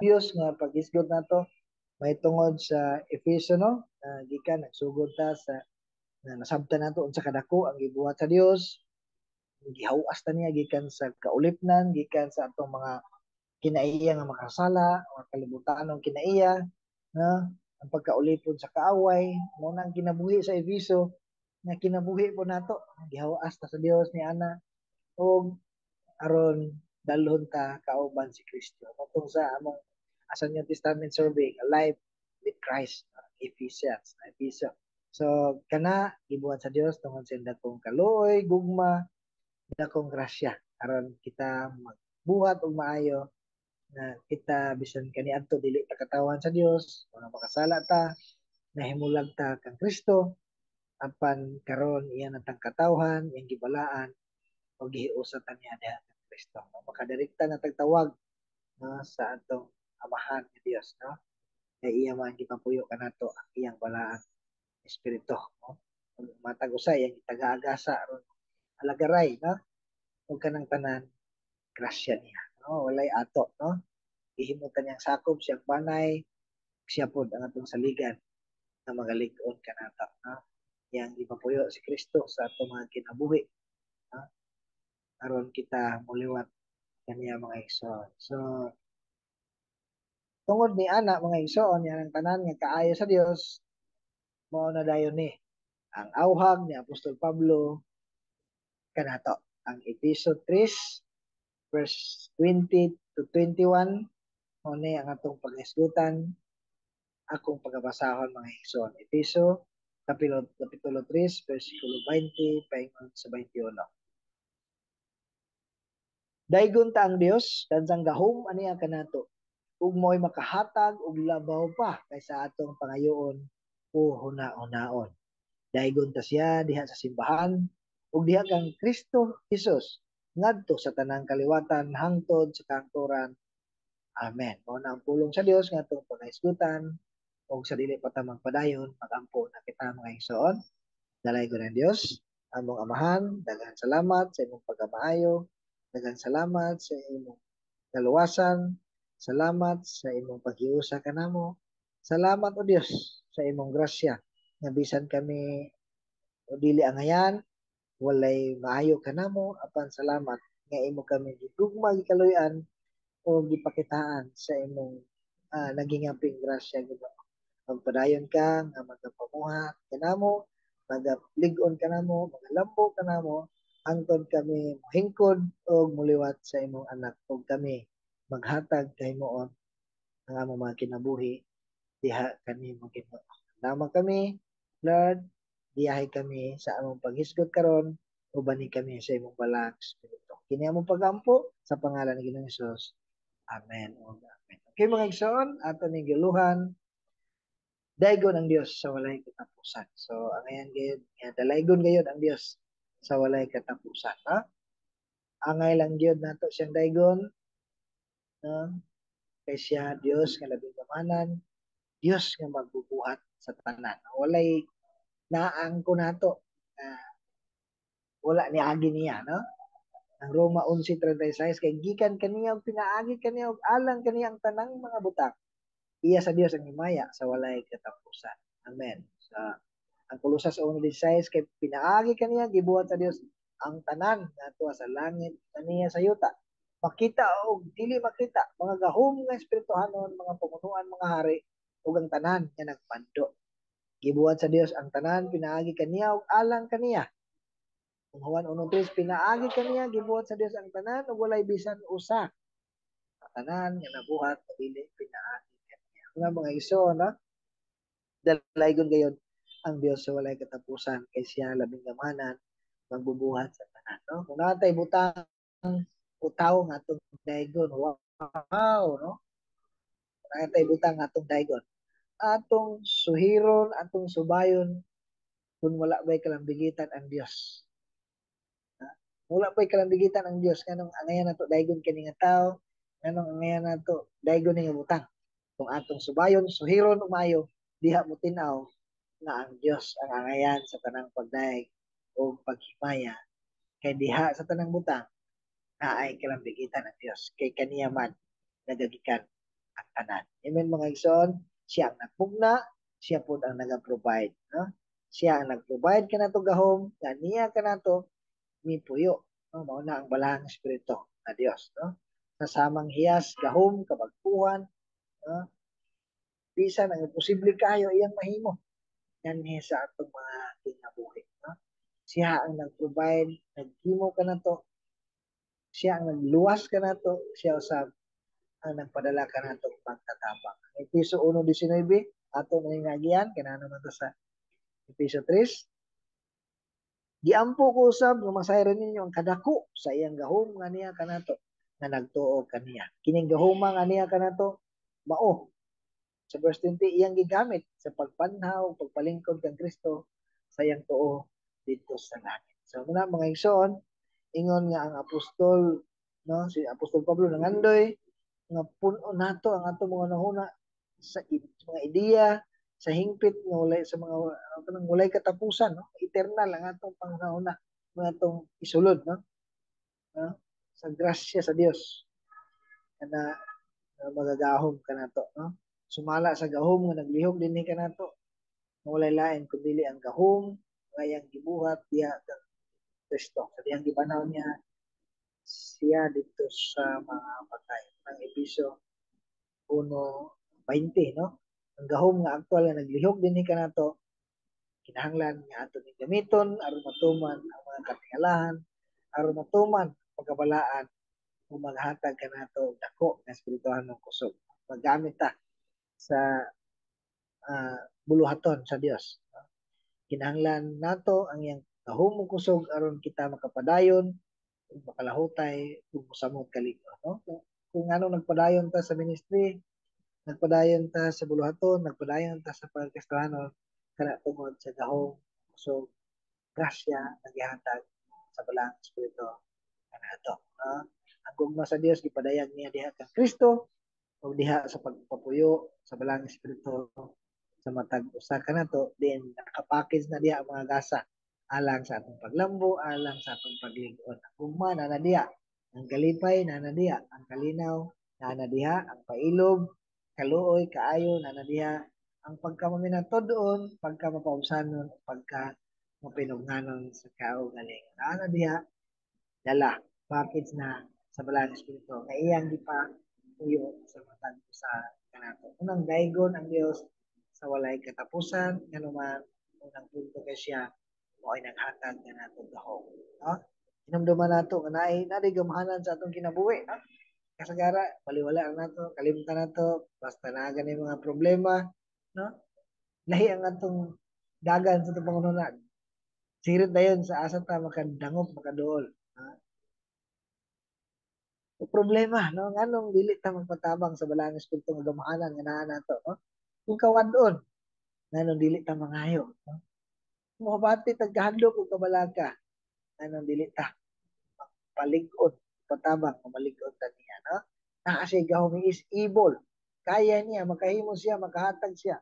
Diyos nga pag-isgot nato may tungod sa Efeso no, gikan nagsugod ta sa na nasabtan nato unsa kadako ang gibuhat sa Dios, gihawas ta niya gikan sa kaulipnan, gikan sa atong mga kinaiya nga makasala, mga kalibutanon kinaiya, na ang pagkaulipon sa kaaway, mo nang kinabuhi sa Efeso, nga kinabuhi po nato, gihawas ta sa Dios ni ana, o aron dalhon ta kauban si Kristo. Matong sa among sa New Testament survey, alive with Christ, Ephesians, Ephesians. So, kana, gibuhat sa Dios tungod sa dakong kaluoy, gugma, dakong grasya, aron kita magbuhat og maayo, na kita bisan kaniadto dili ta katawan sa Dios, mga makasala ta, nahimulag ta kang Kristo, apan karon iya natang katawhan, iyang gibalaan, o gihiusa ta niya diha kang Kristo. Makadirekta na tagtawag no, sa atong amahan ni Dios, no? Kay iya man gipapuyo kanato ang iyang balaan espiritu, no? Matag usa iyang gitaga-agasa aron alagaray, no? Ug kanang tanan grasya niya, no? Walay ato, no? Gihimutan niyang sakop siyang banay, siya pod ang atong saligan na magalig-on kanato, no? Yang gipapuyo si Kristo sa atong mga kinabuhi, no? Aron kita muliwat kaniya mga igsoon. So, tungod ni ana mga igsoon, yan ang tanan nga kaayo sa Dios, mao na dayon ni ang awhag ni Apostol Pablo kanato. Ang Efeso 3 verse 20 to 21 mao ni ang atong pag-isgutan, akong pagabasahon mga igsoon. Efeso kapitulo 3 versikulo 20 paingon sa 21. Daygon ta ang Dios dansang gahom aniya kanato ug mo'y makahatag og labaw pa kaysa atong pangayoon o huna-hunaon. Daygon ta siya diha sa simbahan ug diha kang Kristo Jesus ngadto sa tanang kaliwatan hangtod sa kangturan. Amen. Mao na ang pulong sa Dios nga atong pagahisgutan ug sa dili pa ta magpadayon magampo na kita mga igsoon. Dalay ko ng Diyos, among amahan, daghang salamat sa imong pagkamaayo, daghang salamat sa imong kaluwasan, salamat sa imong paghiusa kanamo, salamat o Dios sa imong grasya, nga bisan kami o dili angayan, walay maayo kanamo, apan salamat nga imo kami gigugma gikaluyan o gipakitaan sa imong naging amping grasya Ginoo. Magpadayon ka nga magapamuha kanamo, magalig-on kanamo, magalambok kanamo, hangtod kami mohingkod o muliwat sa imong anak ug kami maghatag kahimuon ang among mga kinabuhi diha kanimo Ginoo. Lamang kami, Lord, diyahay kami sa among paghisgot karon ubani kami sa imong balang espiritu. Kini among pagampo sa pangalan ni Ginoong Hesus. Amen. Amen. Okay mga igsoon, ato ning giluhan daygon ang Dios sa walay katapusan. So, ang ayan gayud, nga dalaygon gayud ang Dios sa walay katapusan. Ha? Angay lang gyud nato siyang daygon, no? Kay siya Dios nga labing gamanan, Dios nga magbubuhat sa tanan. Walay naang ko nato, wala ni agi niya, no? Ang Roma 11:36 kay gikan kaniya og pinaagi kaniya og alang kaniya ang tanang mga butang. Iya sa Dios ang himaya sa walay katapusan. Amen. Sa ang Kolosas 1:16 kay pinaagi kaniya gibuhat sa Dios ang tanan ngadto sa langit kaniya sa yuta. Makita o dili makita mga gahom nga espirituhanon, mga pamunuan, mga hari ug ang tanan nga nagpando. Gibuhat sa Dios ang tanan pinaagi kaniya ug alang kaniya. Kung Juan 1:3 pinaagi kaniya gibuhat sa Dios ang tanan ug walay bisan usa. Ang tanan nga nabuhat dili pinaagi kaniya. Mga igsoon, no? Dalaygon gayon ang Dios sa walay katapusan kay siya labing gamanan magbubuhat sa tanan, no? Kung natay butang utaw nga atong daygon, wow, no? Kung natay butang nga atong daygon, atong suhiron, atong subayon kung wala ba'y kalambigitan ang Dios. Ha? Wala ba'y kalambigitan ang Dios kanong angayan nato daygon kini nga tawo, kanong angayan nato daygon ni nga butang. Kung atong subayon, suhiron umayo, diha mo tinaw nga ang Dios ang angayan sa tanang pagdaig o paghimaya kay diha sa tanang butang na ay kalambigitan ng Dios kay kaniya man nagagikan ang Amen mga igsoon, siya ang nagpugna, siya po ang nag-provide, no? Siya ang nag-provide kanato gahom, ganiya kanato mipuyo, no? Mao na ang balahang espiritu na Dios, no? Nasamang hiyas gahom kabagtuhan, no? Bisan ang imposible kayo iyang mahimo. Yan sa atong mga kinabuhi, no? Siya ang nag-provide, naghimo kanato, siya ang nagluwas kanato, siya usab ang nagpadala kanatong pagtatabang. Episo 1:19 ato naningagian kanano man ta sa Episo 3. Giampo ko usab nga masayran ninyo ang kadako sa iyang gahom nga niya kanato nga nagtuo kaniya. Kining gahoma nga niya kanato mao sa verse 20 iyang gigamit sa pagpanhaw, pagpalingkod kang Kristo sa iyang tuo dito sa langit. So muna mga igsoon, ingon nga ang apostol, no, si Apostol Pablo nangandoy nga puno nato ang ato mga nahuna sa mga ideya sa hingpit nga walay sa mga walay katapusan, no, eternal ang atong panghuna mga atong isulod, no, no? Sa grasya sa Dios kana magagahom kanato, no, sumala sa gahom nga naglihok dinhi kanato walay lain kundi ang gahom nga iyang gibuhat diha kang Kristo sa diyang gibanaw niya siya dito sa mga patay ng Episo 1:20, no? Ang gahom nga aktual nga naglihok dinhi kanato kinahanglan nga ato ni gamiton aron matuman ang mga katingalahan aron matuman pagkabalaan kung maghatag kanato dako nga espirituhan ng kusog magamit ta sa buluhaton sa Dios, no? Kinahanglan nato ang iyang gahom ug kusog aron kita makapadayon ug makalahutay ug mosamot kalig-on, no? Kung ano nagpadayon ta sa ministry, nagpadayon ta sa buluhaton, nagpadayon ta sa pagkristahanon kana tungod sa gahom kusog grasya nagihatag sa balang espiritu kanato, no? Ang gugma sa Dios gipadayag niya diha kang Kristo ug diha sa pagpapuyo sa balang espiritu sa matag usa kanato then nakapackage na diha ang mga gasa alang sa atong paglambo alang sa atong paglig-on ang gugma na diha ang kalipay na diha ang kalinaw na diha ang pailog kaluoy kaayo na diha ang pagkamaminatod-on pagka mapausanon pagka mapinugnanon sa kaugaling na diha dala package na sa balang espiritu nga iyang gipa tuyo sa matag sa kanato unang daygon ang Dios sa walay katapusan nganuman unang punto kay siya mo ay naghatag na nato gahom, no? Hinumduman nato nga naay gamahanan sa atong kinabuhi, no? Kasagara baliwala ang nato kalimutan nato basta na gani mga problema, no? Lahi ang atong dagan sa atong pangunahan sirit dayon sa asa ta makadangop makaduol, no? O problema, no, nganong dili ta magpatabang sa balang espiritu nga gamahanan nga naa nato, no? Kung kawadon nganong dili ta mangayo, no? Mabati taghandog og kabalaka nganong dili ta palig-on patabang malig-on ta niya, no? Naa siya gahom is able, kaya niya makahimo siya makahatag siya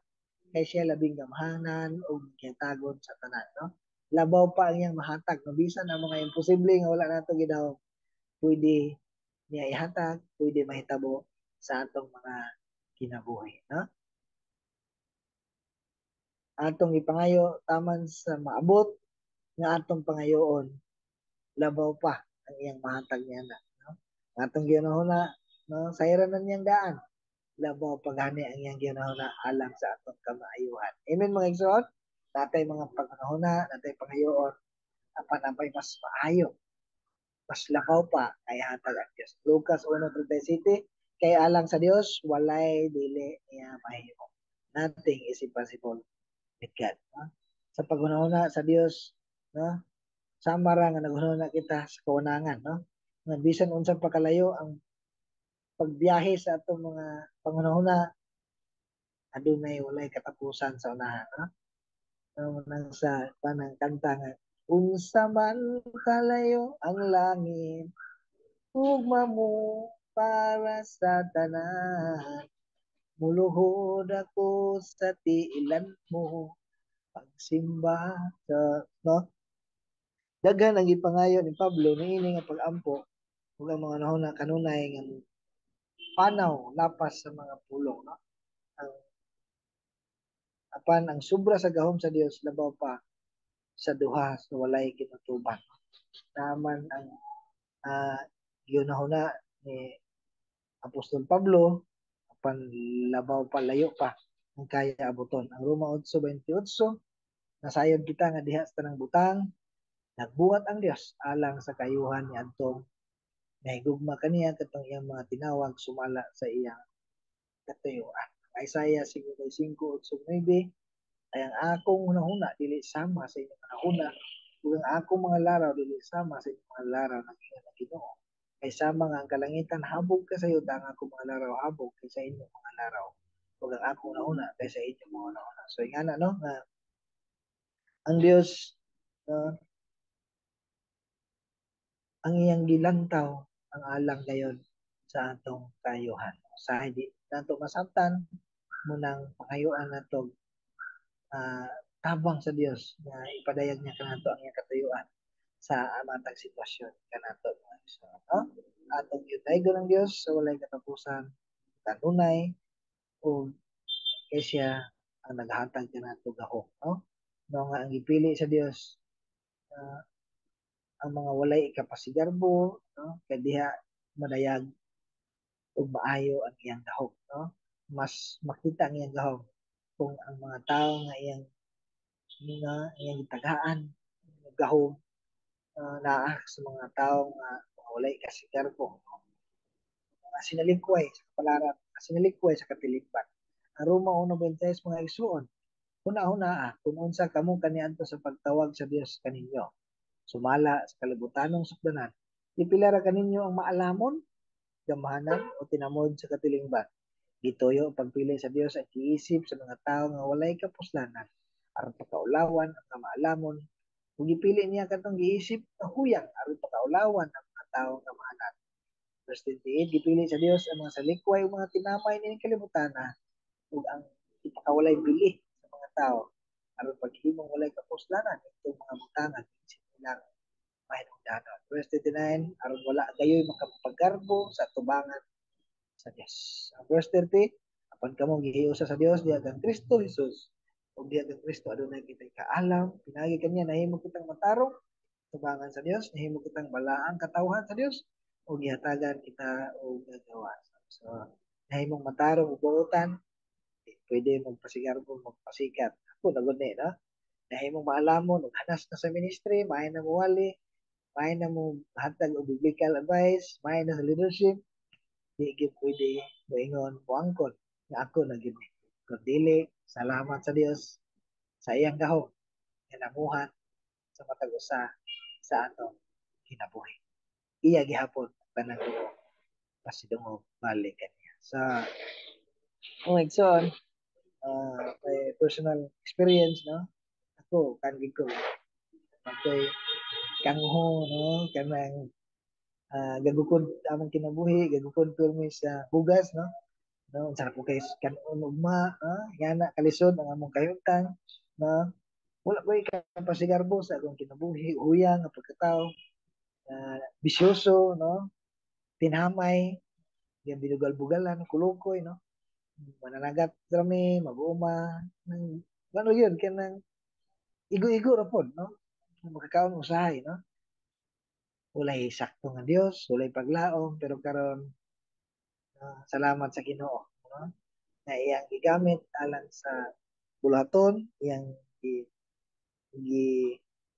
kay siya labing gamhanan ug kitagon sa tanan, no? Labaw pa ang iyang mahatag no bisan ang mga imposible nga wala nato gidahom pwede niya ihatag pwede mahitabo sa atong mga kinabuhi, no? Atong ipangayo taman sa maabot nga atong pangayoon labaw pa ang iyang mahatag niya na, no? Atong ginahuna, no, sayran na niyang daan labaw pagani ang iyang ginahuna alang sa atong kamaayuhan. Amen mga igsoon. Natay mga panghuna, natay pangayoon apan napay mas maayo mas lakaw pa kay hatag ang Dios. Lucas 1:37 kay alang sa Dios walay dili niya mahimo. Nothing is impossible with God, no? Sa paghunahuna sa Dios, no? Sama ra nga naghunahuna kita sa kawanangan, no? Nga bisan unsang pakalayo ang pagbiyahe sa atong mga panghunahuna adunay walay katapusan sa unahan, no? Nang sa panang kanta nga unsa man kalayo ang langit ugma mo para sa tanan muluhod ako sa tiilan mo pagsimba sa, no? Daghan ang gipangayo ni Pablo niini nga pag-ampo ug ang mga nahuna kanunay nga panaw lapas sa mga pulong, no? ang apan ang sobra sa gahom sa Dios labaw pa sa duha sa walay kinutuban. Naman ang ginahuna ni Apostol Pablo apan labaw pa layo pa ang kaya abuton. Ang Roma 8:28 nasayod kita nga diha sa tanang butang nagbuhat ang Dios alang sa kayuhan ni adtong nahigugma kaniya katong iyang mga tinawag sumala sa iyang katuyuan. Isaiah 55:8-9 ay ang akong hunahuna dili sama sa inyong hunahuna ug ang akong mga laraw dili sama sa inyong mga laraw ng iyong Ginoo. Kay sama nga ang kalangitan habog ka sa iyo ang akong mga laraw habog kay sa inyong mga laraw ug ang akong hunahuna kay sa inyong mga hunahuna. So ingana no nga ang Dios uh, ang iyang gilantaw ang alang gayon sa atong kayuhan. Sa hindi nato masabtan munang pangayuan nato tabang sa Dios na ipadayag niya kanato ang iyang katuyuan sa matag sitwasyon kanato mga Igsoon, no? Atong yutaygon ang Dios sa walay katapusan kanunay o kay siya ang naghatag kanato gahom, no? No nga ang ipili sa Dios uh, ang mga walay ikapasigarbo, no? Kay diha madayag ug maayo ang iyang gahom, no? Mas makita ang iyang gahom kung ang mga tao nga iyang gitagaan gahom naa sa mga tao nga walay kasigarbo mga sinalikway sa kapalaran sinalikway sa katilingban. Ang Roma 1:26 mga igsuon huna-hunaa kung unsa kamo kaniadto sa pagtawag sa Dios kaninyo sumala sa kalibutanong sukdanan ipila ra kaninyo ang maalamon gamahanan o tinamod sa katilingban gituyo ang pagpili sa Dios at giisip sa mga tao nga walay kapuslanan aron pagkaulawan ang maalamon ug gipili niya katong giisip na huyang aron pagkaulawan ang mga tao nga maanan. Verse 28, gipili sa Dios ang mga salikway ug mga tinamay ni kalibutana ug ang ipakawalay bili sa mga tao aron paghimong walay kapuslanan itong mga butangan isip nilang mahinungdanon. Verse 29, aron wala gayoy makapagarbo sa tubangan sa Dios. Verse 30, apan kamo gihiusa sa Dios diha kang Kristo Jesus ug diha kang Kristo adunay kitay kaalam pinagi kaniya nahimo kitang matarong tubangan sa Dios nahimo kitang balaang katawhan sa Dios ug gihatagan kita og gagawas. So nahimong matarong ug buotan pwede magpasigarbo magpasikat ako nagod ni na nahimong maalamon ug hanas na sa ministry maay na muwali maay na mo hatag og biblical advice maay na sa leadership di gid pwede moingon moangkon nga ako na gid kun dili salamat sa Dios sa iyang gahom nga namuhat sa matag usa sa atong kinabuhi iya gihapon tanang pasidungog balik kaniya sa igsoon may personal experience no ako kangi ko ako'y kangho no kanang gagukod among kinabuhi gagukod pirmi sa bugas no no sa ko kay kanon ugma yana kalisod ang among kahimtang no wala ko ikapasigarbo sa akong kinabuhi uyang ang pagkatao bisyoso no tinamay yung binugal-bugalan kulukoy no mananagat drami mag-uma nang ano yun kanang igo-igo ra pod no makakaon usahay no walay sakto nga Dios walay paglaom pero karon salamat sa Ginoo no na iyang gigamit alang sa bulaton iyang gi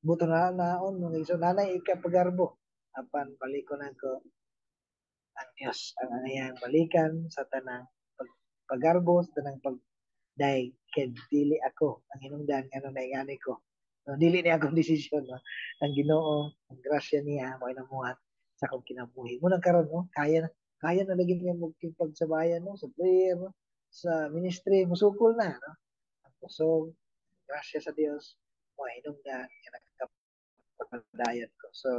buto na naon mga iso nanay ikapagarbo apan balikon ko ang Dios ang iyang balikan sa tanang paggarbo sa tanang dahil kay dili ako ang hinungdan nga nung naingani ko. No, dili ni akong desisyon. No? Ang Ginoo, ang grasya niya, mo inamuhat sa akong kinabuhi. Muna karon no? Kaya na lagi niya magkipagsabayan no? Sa prayer, no? Sa ministry, musukol na. No? So, grasya sa Dios, mo hinungdan, nga nakakapadayan ko. So,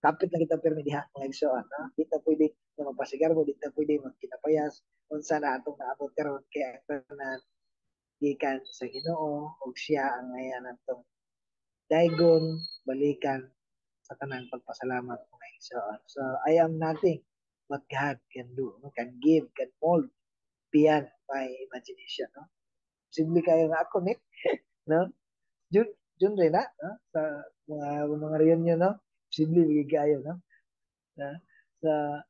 kapit na kita permi diha mga igsoon no di ta pwede na magpasigarbo di ta pwede magkinapayas unsa na atong naabot karon kay ang tanan gikan sa Ginoo ug siya ang ayan natong daygon balikan sa tanang pagpasalamat mga igsoon. So I am nothing what God can do, no? Can give, can mold beyond my imagination, no? Posible kayo nga ako ni, no? Jun, Jun rin na, no? Sa mga reunion, no? Posible bigay kayo, no? Na, sa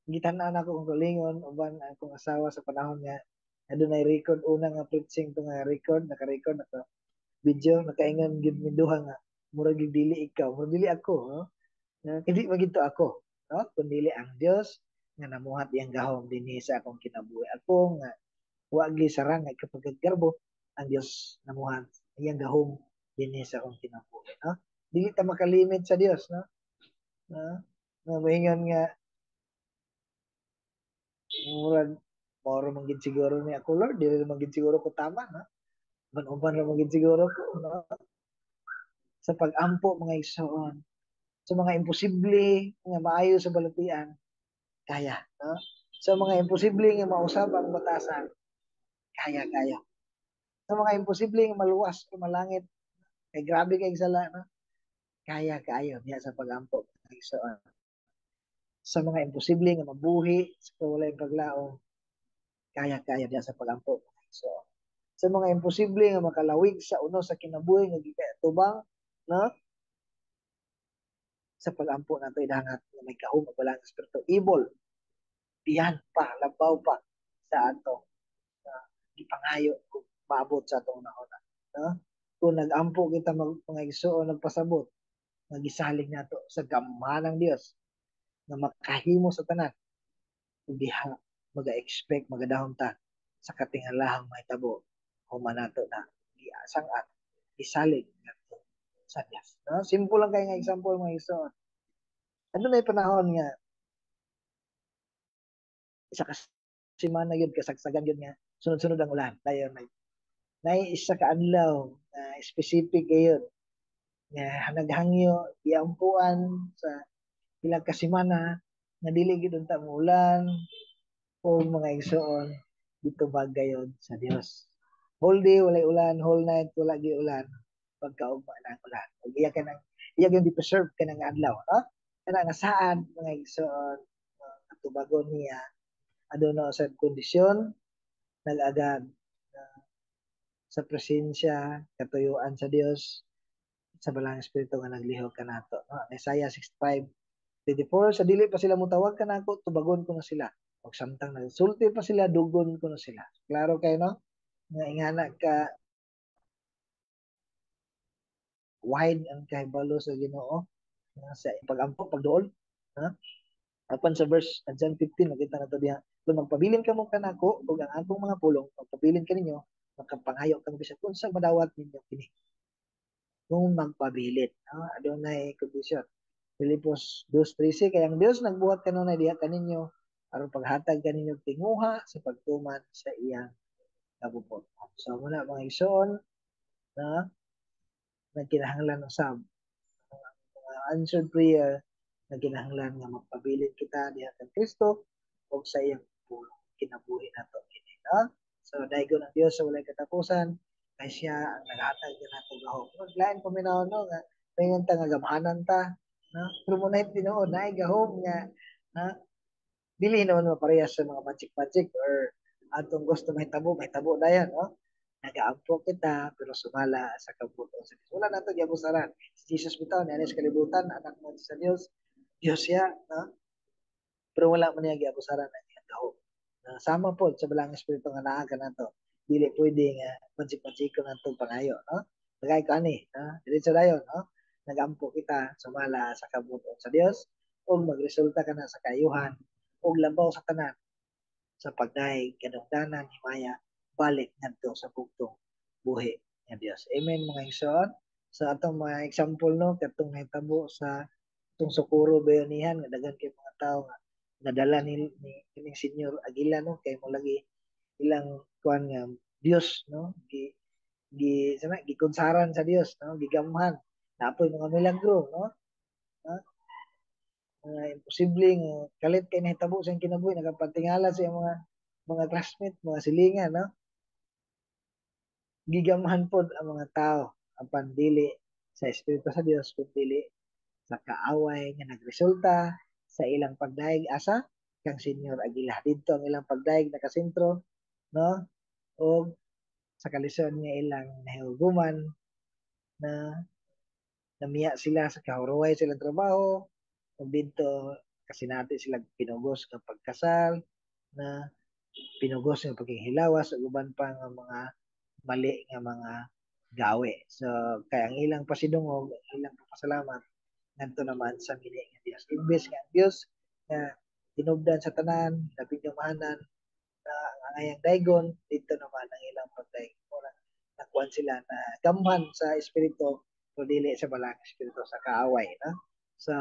gitan-an ako kung kalingon, uban akong asawa sa panahon nga, doon ay record, una nga preaching to nga record, naka-record, naka-video, nakaingan gid minduha nga, murag gid dili ikaw, murag dili ako, no? Hindi magito ako, no? Kundi ang Dios nga namuhat iyang gahom dinhi sa akong kinabuhi. Ako nga wa gi sarang ay kapag garbo ang Dios namuhat iyang gahom dinhi sa akong kinabuhi, no? Dili ta makalimit sa Dios, no? No? Nga moingon nga murag moro man gid siguro ni ako Lord, dili man gid siguro ko tama, no? Uban ra man gid siguro ko, no? Sa pag-ampo mga igsoon, sa mga imposible nga maayo sa balatian, kaya, no? Sa mga imposible nga mausab ang batasan, kaya. Sa mga imposible nga maluwas o malangit, kay grabe kay sala, no? Kaya kaayo diya sa pag-ampo mga igsoon. Sa mga imposible nga mabuhi sa walay paglaom, kaya diya sa pag-ampo mga igsoon. Sa mga imposible nga makalawig sa uno sa kinabuhi nga gikatubang, no? Sa pag-ampo nato idangat nga may kahum at walang espiritu evil, diyan pa labaw pa sa ato na gipangayo kung maabot sa atong nauna, no? Kung nag-ampo kita mga igsoon nagpasabot, magisalig nato sa gamhanang Dios na makahimo sa tanan, ug diha maga-expect magadahom ta sa katingalahang mahitabo human nato na giasang at isalig nato sa Dios, no? Simple lang kay nga example mga igsoon. Ano na panahon nga isa ka semana yun kasagsagan yun nga sunod-sunod ang ulan dayon na isa ka adlaw na specific gayon nga naghangyo iampuan sa ilang ka semana nga dili gid unta mo ulan o mga igsoon dito gayon sa Dios. Whole day walay ulan, whole night wala gi ulan, pagkaugma na ang ulan. Ug iya gyud di-preserve kanang adlaw, no? Kana nga saan mga igsoon katubagon niya aduna sa kondisyon nag-agad sa presensya, katuyuan sa Dios, sa balang espiritu nga naglihok kanato. No? Isaiah 65:24, sa dili pa sila mutawag kanako, tubagon ko na sila. Ug samtang nagsulti pa sila, dugon ko na sila. Klaro kayo, no? Nga ingana ka wide ang kahibalo sa Ginoo sa pag-ampo, pagduol. Ha? Apan sa verse John 15, nakita na to diha. Kung magpabilin ka mo kanako, ug ang akong mga pulong, magpabilin ka ninyo, magkapangayo kang bisag kung sa madawat ninyo kini kung magpabilit. No? Adunay kondisyon. Filipos 2:13, kaya ang Dios nagbuhat kanunay diha kaninyo aron paghatag kaninyo tinguha sa pagtuman sa iyang kabubuton. So muna mga igsoon na nagkinahanglan usab mga answered prayer na kinahanglan nga magpabilin kita diha kay Kristo o sa iyang kinabuhi nato kini, no? So daygon ang Dios sa walay katapusan kay siya ang naghatag nato gahom. Lain pa minaw no nga paingon ta nga gamhanan ta, no? Pero mo na tinuod na gahom nga na dili naman maparehas sa mga magic or atong gusto mahitabo dayan, no? Nagaampo kita pero sumala sa kabuton sa Dios. Wala nato giabusaran. Si Jesus bitaw ni sa kalibutan, anak mo sa Dios, Dios siya, no? Pero wala man niya giabusaran ang iyang gahom. Sama po sa balang espiritu nga naa kanato. Dili pwede nga magic ko nato pangayo, no? Nagay ko ani, no? Diretso dayon, no? Nagampo kita sumala sa kabuton sa Dios ug magresulta kana sa kayuhan ug labaw sa tanan sa pagdaig kadungdanan himaya balik ngadto sa bugtong buhi nga Dios. Amen mga igsoon. Sa atong mga example no katong nahitabo sa itong Socorro Bayanihan nga daghan kay mga tao nga nadala ni kining Senior Aguila no kay mo lagi ilang kuan nga Dios no sana gikonsaran sa Dios no gigamhan napoy mga milagro no. No? Imposible nga kalit kay nahitabo sa kinabuhi nagapatingala sa mga classmate, mga silingan, no? Gigamhan pod ang mga tao apan dili sa espiritu sa Dios kun dili sa kaaway nga nagresulta sa ilang pagdaig asa kang Senior Aguila. Dito ang ilang pagdaig nakasentro no? O sa kalisod nga ilang nahiuguman na namiya sila sa kahuruway silang trabaho, ug dito kasi natin sila pinugos ng pagkasal, na pinugos ng paghihilawas ug uban pa nga mga mali nga mga gawe. So kaya ang ilang pasidungog, ang ilang pasalamat ngadto naman sa mili nga Dios. Imbes nga ang Dios nga tinubdan sa tanan, labing kamahanan na ang angayang daygon, dito naman ang ilang pagdaig. Nakuan sila na gamhan sa espiritu o dili sa balang espiritu sa kaaway na sa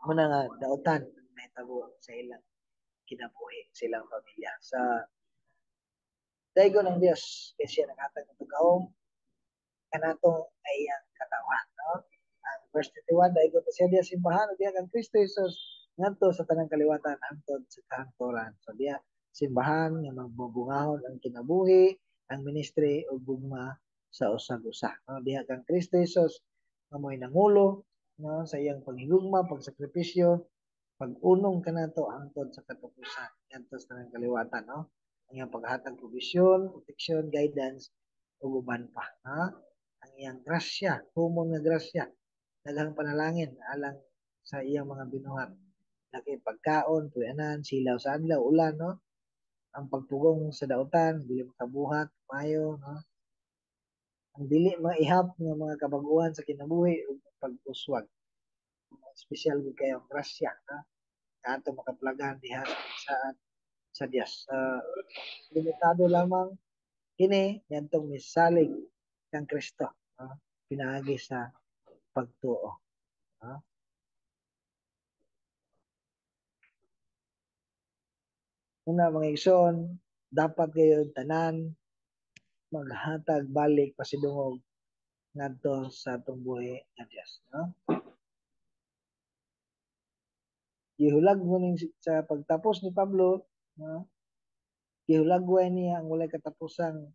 muna nga dautan nahitabo sa ilang kinabuhi silang pamilya sa daygon ng Dios kay siya naghatag ng tugahom kanato ay ang katawan no ang verse 21 daygon ta siya diya simbahan ug diha kang Kristo Jesus ngadto sa tanang kaliwatan hangtod sa kahangturan so diya simbahan nga magbubungahon ang kinabuhi ang ministry ug gugma sa usag-usa no diha kang Kristo Jesus nga mo'y nangulo no sa iyang paghigugma pagsakripisyo pag-unong kanato hangtod sa katapusan ngadto sa tanang kaliwatan no ang iyang paghatag provision protection guidance ug uban pa ha ang iyang grasya humong nga grasya daghang panalangin alang sa iyang mga binuhat laki pagkaon tuyanan silaw sa adlaw ulan no ang pagpugong sa dautan dili makabuhat mayo no ang dili maihap nga mga kabaguhan sa kinabuhi ug pag-uswag espesyal gid kayo ang grasya na ato makaplagan diha sa sa Dios limitado lamang kini yantong misalig kang Kristo pinaagi sa pagtuo una mga igsoon dapat kayo tanan maghatag balik pasidungog ngadto sa atong buhi nga Dios no gihulag mo ning sa pagtapos ni Pablo no gihulagway niya ang walay katapusang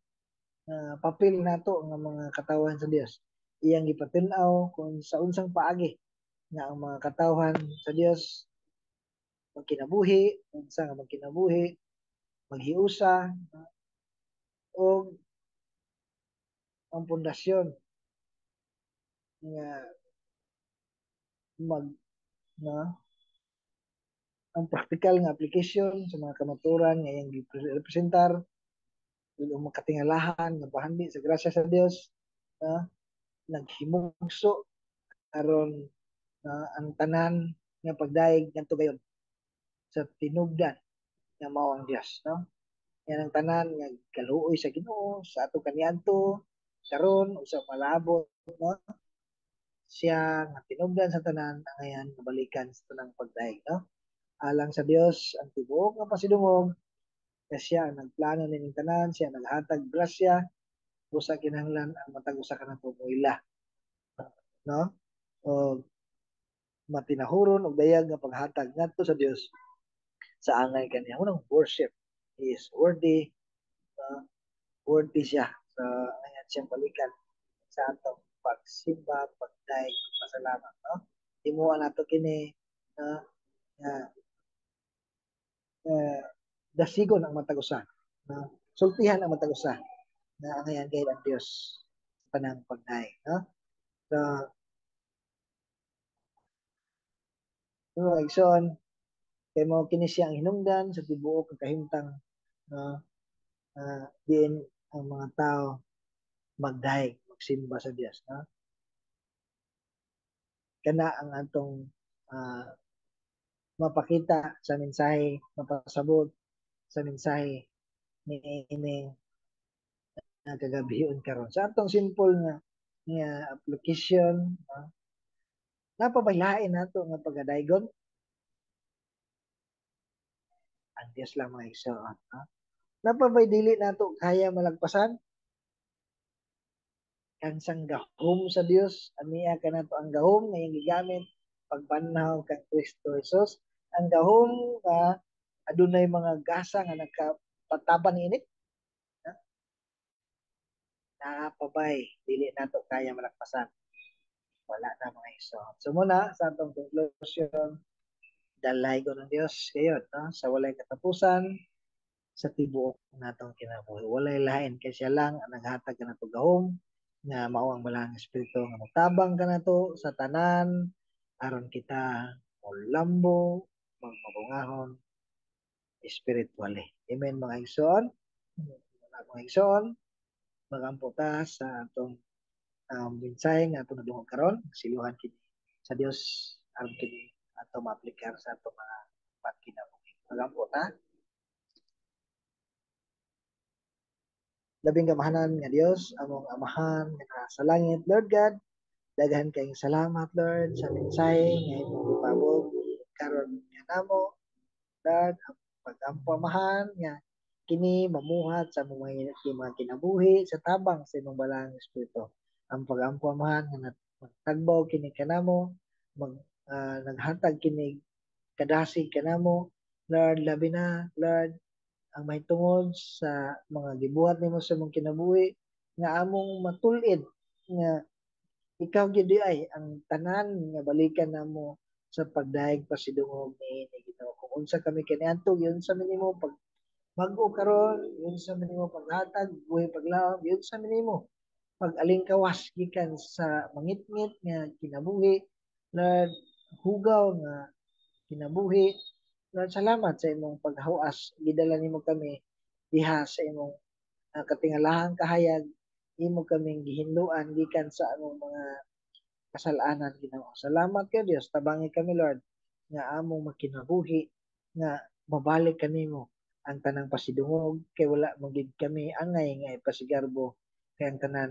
papel nato nga mga katawhan sa Dios iyang gipatin-aw kung sa unsang paagi nga ang mga katawhan sa Dios magkinabuhi unsa nga magkinabuhi maghiusa o ang pundasyon nga mag na ang practical nga application sa mga kamaturan nga iyang representar ug makatingalahan nga bahandi sa grasya sa Dios na naghimugso aron ang tanan nga pagdaig ngadto gayon sa tinubdan nga mao ang Dios no yan ang tanan nga kaluoy sa Ginoo sa ato kaniadto karon usa malabot no siya nga tinubdan sa tanan ngayon nabalikan sa tanang pagdaig no alang sa Dios ang tibuok nga pasidungog kay siya ang nagplano ning tanan siya naghatag grasya usa kinahanglan ang matag usa ka nato moila no o matinahuron og dayag nga paghatag ngadto sa Dios sa angay kaniya unang worship he is worthy uh, worthy siya sa ayan siyang balikan sa atong pagsimba pagdaig pasalamat no himuan nato kini uh, uh, uh, dasigon ang matag usa sultihan ang matag usa na angayan kay ang Dios panang pagdaig no so mga igsoon kay mo kini siya ang hinungdan sa tibuok nga kahimtang uh, diin ang mga tao magdaig magsimba sa Dios no kana ang atong uh, mapakita sa mensahe mapasabot sa mensahe ni ini nga kagabion karon sa atong simple nga application napabalain nato nga pagadaygon ang Dios lang mga igsoon napabay dili nato kaya malagpasan kansang gahom sa Dios aniya kanato ang gahom nga iyang gigamit pagbanhaw kang Kristo Jesus ang gahom nga adunay mga gasa nga nagkapataban init napabay dili nato kaya malagpasan wala na mga igsoon so muna sa atong conclusion dalay ko ng Dios kayo no? Sa walay katapusan sa tibuok natong kinabuhi. Walay lain kay siya lang ang naghatag kanato gahom nga mao ang balang espiritu nga motabang kanato sa tanan aron kita molambo magmabungahon spiritually. Amen mga igsoon. Mga igsoon, magampo ta sa atong mensahe nga atong nadungog karon, siluhan kini sa Dios aron kini ato maaplikar sa atong mga pagkinabuhi. Magampo ta. Labing kamahanan nga Dios, among amahan nga sa langit, Lord God, daghan kayong salamat Lord sa mensahe nga imong gipabog karon nga namo Lord ang pag-ampamahan nga kini mamuhat sa mga kinabuhi sa tabang sa imong balang espiritu. Ang pag-ampamahan nga magtagbaw kini kanamo, mag naghatag kini kadasig kanamo, Lord labi na Lord ang mahitungod sa mga gibuhat nimo sa imong kinabuhi nga among matul-id nga ikaw gid ay ang tanan nga balikan namo sa pagdaig pasidungog ni Ginoo. Kung unsa kami kaniadto, yun sa minimo pag mag-o karon, yun sa minimo paghatag, buhay paglaom, yun sa minimo pag-alingkawas gikan sa mangitngit nga kinabuhi na hugaw nga kinabuhi. Lord, salamat sa imong paghawas. Gidala nimo kami diha sa imong katingalahang kahayag. Imo kaming gihinluan gikan sa among mga kasalanan Ginoo. Salamat kay Dios, tabangi kami Lord nga among makinabuhi nga mabalik kanimo ang tanang pasidungog kay wala magid kami angay nga ipasigarbo kay ang tanan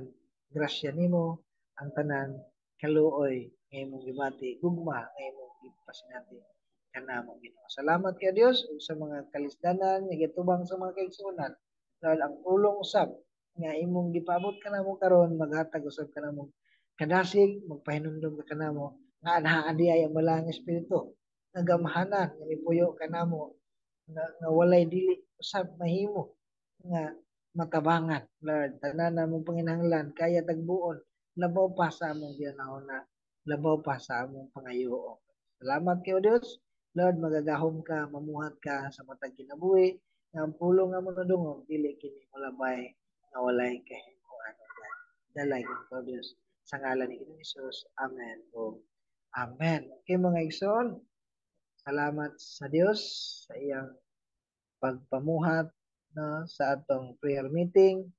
grasya nimo ang tanan kaluoy nga imong gibati gugma nga imong gipasinati kanamo Ginoo. Salamat kay Dios ug sa mga kalisdanan nga gitubang sa mga kaigsuonan dahil ang ulong usab nga imong gipaabot kanamo karon maghatag usab kanamo kadasig magpahinumdom ka kanamo nga anhaan di ay ang balang espiritu nga gamahanan nga mipuyo kanamo nga walay dili usab mahimo nga matabangan Lord tanan namong panginahanglan kaya tagbuon labaw pa sa among ginahuna labaw pa sa among pangayoon. Salamat kay Dios Lord magagahom ka mamuhat ka sa matag kinabuhi nga ang pulong nga monodungog dili kini malabay nga walay kahimuan dalay ko Dios sa ngalan ni Jesus. Amen. O Amen. Okay mga igsoon, salamat sa Dios sa iyang pagpamuhat no, sa atong prayer meeting.